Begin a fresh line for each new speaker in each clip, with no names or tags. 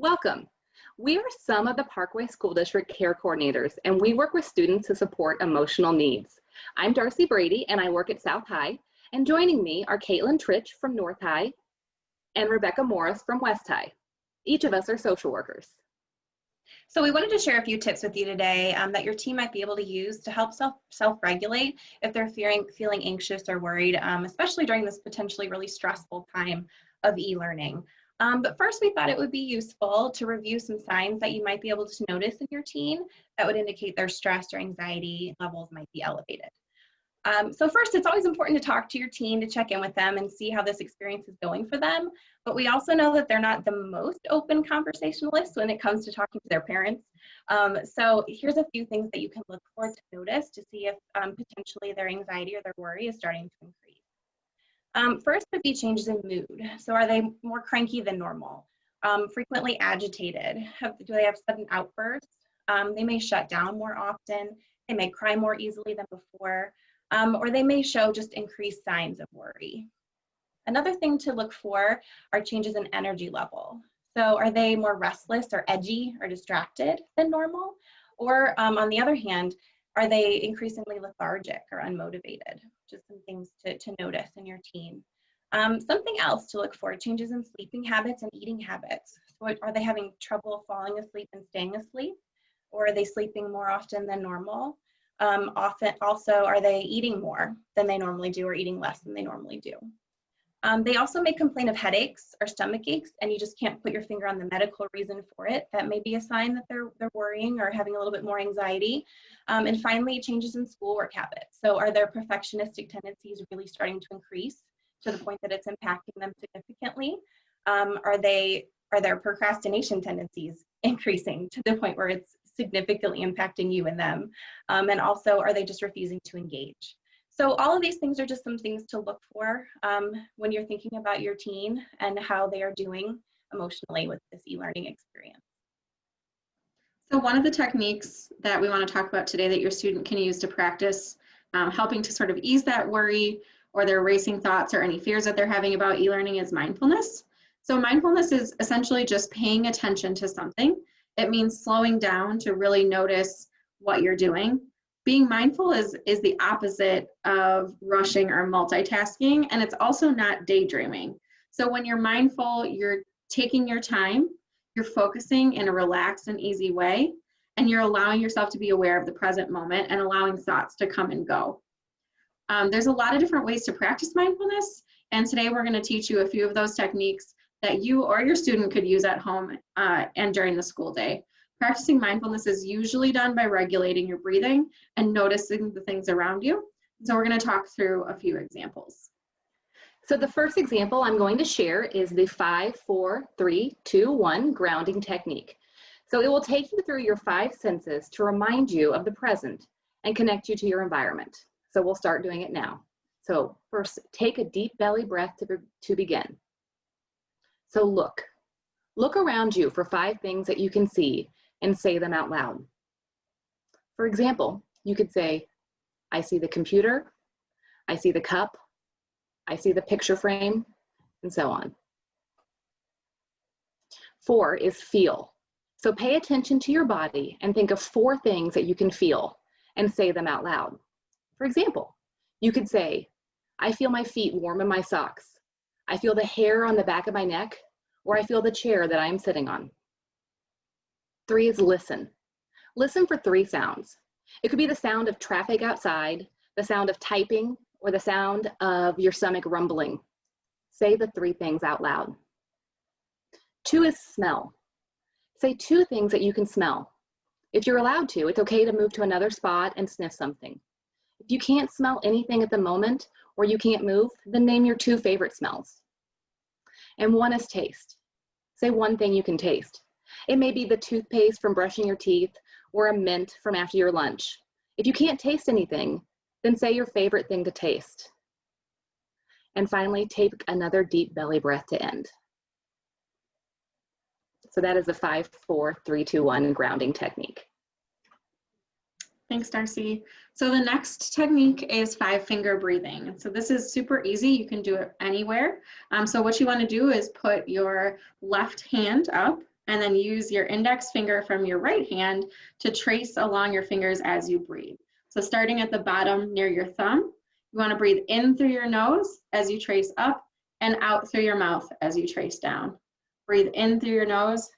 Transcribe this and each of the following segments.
Welcome. We are some of the Parkway School District care coordinators, and we work with students to support emotional needs. I'm Darcie Brady, and I work at South High, and joining me are Tritch from North High and Rebecca Morris from West High. Each of us are social workers.
So we wanted to share a few tips with you today that your team might be able to use to help self-regulate if they're feeling anxious or worried, especially during this potentially really stressful time of e-learning. But first, we thought it would be useful to review some signs that you might be able to notice in your teen that would indicate their stress or anxiety levels might be elevated. So first, it's always important to talk to your teen to check in with them and see how this experience is going for them. But we also know that they're not the most open conversationalists when it comes to talking to their parents. So here's a few things that you can look for to notice to see if potentially their anxiety or their worry is starting to increase. First would be changes in mood. So are they more cranky than normal? Frequently agitated? Do they have sudden outbursts? They may shut down more often. They may cry more easily than before. Or they may show just increased signs of worry. Another thing to look for are changes in energy level. So are they more restless or edgy or distracted than normal? Or on the other hand, are they increasingly lethargic or unmotivated? Just some things to notice in your teen. Something else to look for, changes in sleeping habits and eating habits. So are they having trouble falling asleep and staying asleep? Or are they sleeping more often than normal? Often also, are they eating more than they normally do or eating less than they normally do? They also may complain of headaches or stomach aches, and you just can't put your finger on the medical reason for it. That may be a sign that they're worrying or having a little bit more anxiety. And finally, changes in schoolwork habits. So are their perfectionistic tendencies really starting to increase to the point that it's impacting them significantly? Are their procrastination tendencies increasing to the point where it's significantly impacting you and them? And also, are they just refusing to engage? So all of these things are just some things to look for when you're thinking about your teen and how they are doing emotionally with this e-learning experience.
So one of the techniques that we want to talk about today that your student can use to practice helping to sort of ease that worry or their racing thoughts or any fears that they're having about e-learning is mindfulness. So mindfulness is essentially just paying attention to something. It means slowing down to really notice what you're doing. Being mindful is the opposite of rushing or multitasking, and it's also not daydreaming. So when you're mindful, you're taking your time, you're focusing in a relaxed and easy way, and you're allowing yourself to be aware of the present moment and allowing thoughts to come and go. There's a lot of different ways to practice mindfulness, and today we're going to teach you a few of those techniques that you or your student could use at home and during the school day. Practicing mindfulness is usually done by regulating your breathing and noticing the things around you. So we're going to talk through a few examples.
So the first example I'm going to share is the 5, 4, 3, 2, 1 grounding technique. So it will take you through your 5 senses to remind you of the present and connect you to your environment. So we'll start doing it now. So first, take a deep belly breath to begin. So look around you for 5 things that you can see and say them out loud. For example, you could say, I see the computer, I see the cup, I see the picture frame, and so on. 4 is feel. So pay attention to your body and think of 4 things that you can feel and say them out loud. For example, you could say, I feel my feet warm in my socks. I feel the hair on the back of my neck, or I feel the chair that I'm sitting on. 3 is listen. Listen for 3 sounds. It could be the sound of traffic outside, the sound of typing, or the sound of your stomach rumbling. Say the 3 things out loud. 2 is smell. Say 2 things that you can smell. If you're allowed to, it's okay to move to another spot and sniff something. If you can't smell anything at the moment, or you can't move, then name your 2 favorite smells. And 1 is taste. Say 1 thing you can taste. It may be the toothpaste from brushing your teeth or a mint from after your lunch. If you can't taste anything, then say your favorite thing to taste. And finally, take another deep belly breath to end. So that is the 5, 4, 3, 2, 1 grounding technique.
Thanks, Darcie. So the next technique is 5-finger breathing. So this is super easy. You can do it anywhere. So what you want to do is put your left hand up and then use your index finger from your right hand to trace along your fingers as you breathe. So starting at the bottom near your thumb, you want to breathe in through your nose as you trace up and out through your mouth as you trace down. Breathe in through your nose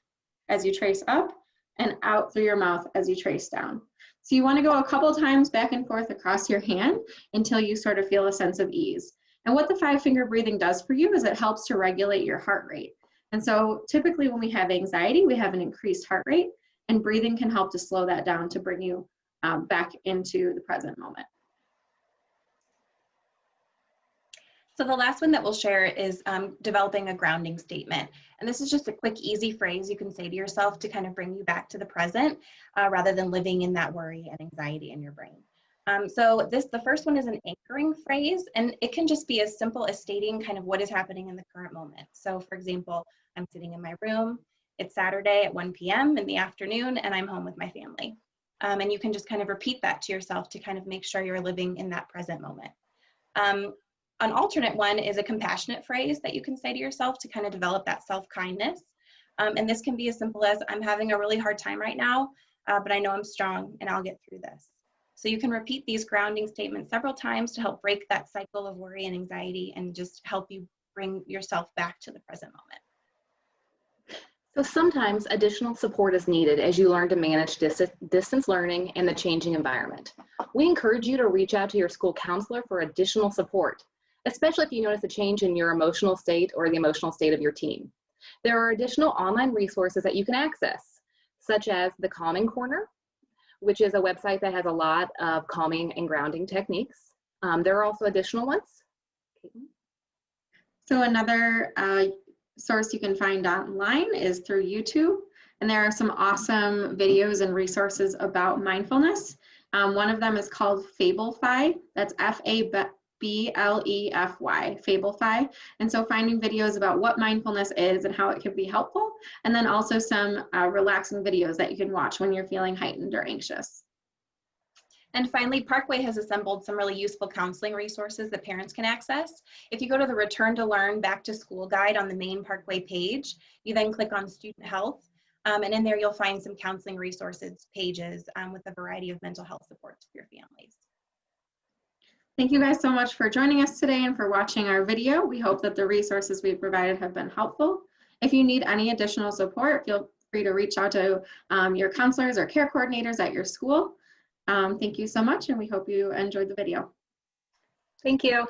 as you trace up and out through your mouth as you trace down. So you want to go a couple times back and forth across your hand until you sort of feel a sense of ease. And what the 5-finger breathing does for you is it helps to regulate your heart rate. And so typically when we have anxiety, we have an increased heart rate, and breathing can help to slow that down to bring you back into the present moment.
So the last one that we'll share is developing a grounding statement. And this is just a quick, easy phrase you can say to yourself to kind of bring you back to the present rather than living in that worry and anxiety in your brain. So the first one is an anchoring phrase, and it can just be as simple as stating kind of what is happening in the current moment. So for example, I'm sitting in my room, it's Saturday at 1 p.m. in the afternoon, and I'm home with my family. And you can just kind of repeat that to yourself to kind of make sure you're living in that present moment. An alternate one is a compassionate phrase that you can say to yourself to kind of develop that self-kindness. And this can be as simple as, I'm having a really hard time right now, but I know I'm strong and I'll get through this. So you can repeat these grounding statements several times to help break that cycle of worry and anxiety and just help you bring yourself back to the present moment.
So sometimes additional support is needed as you learn to manage distance learning in the changing environment. We encourage you to reach out to your school counselor for additional support, especially if you notice a change in your emotional state or the emotional state of your team. There are additional online resources that you can access, such as the Calming Corner, which is a website that has a lot of calming and grounding techniques. There are also additional ones.
So another source you can find online is through YouTube, and there are some awesome videos and resources about mindfulness. One of them is called Fablefy. That's F-A-B-L-E-F-Y, Fablefy. And so finding videos about what mindfulness is and how it can be helpful, and then also some relaxing videos that you can watch when you're feeling heightened or anxious.
And finally, Parkway has assembled some really useful counseling resources that parents can access. If you go to the Return to Learn Back to School guide on the main Parkway page, you then click on Student Health, and in there you'll find some counseling resources pages with a variety of mental health supports for your families.
Thank you guys so much for joining us today and for watching our video. We hope that the resources we've provided have been helpful. If you need any additional support, feel free to reach out to your counselors or care coordinators at your school. Thank you so much, and we hope you enjoyed the video.
Thank you.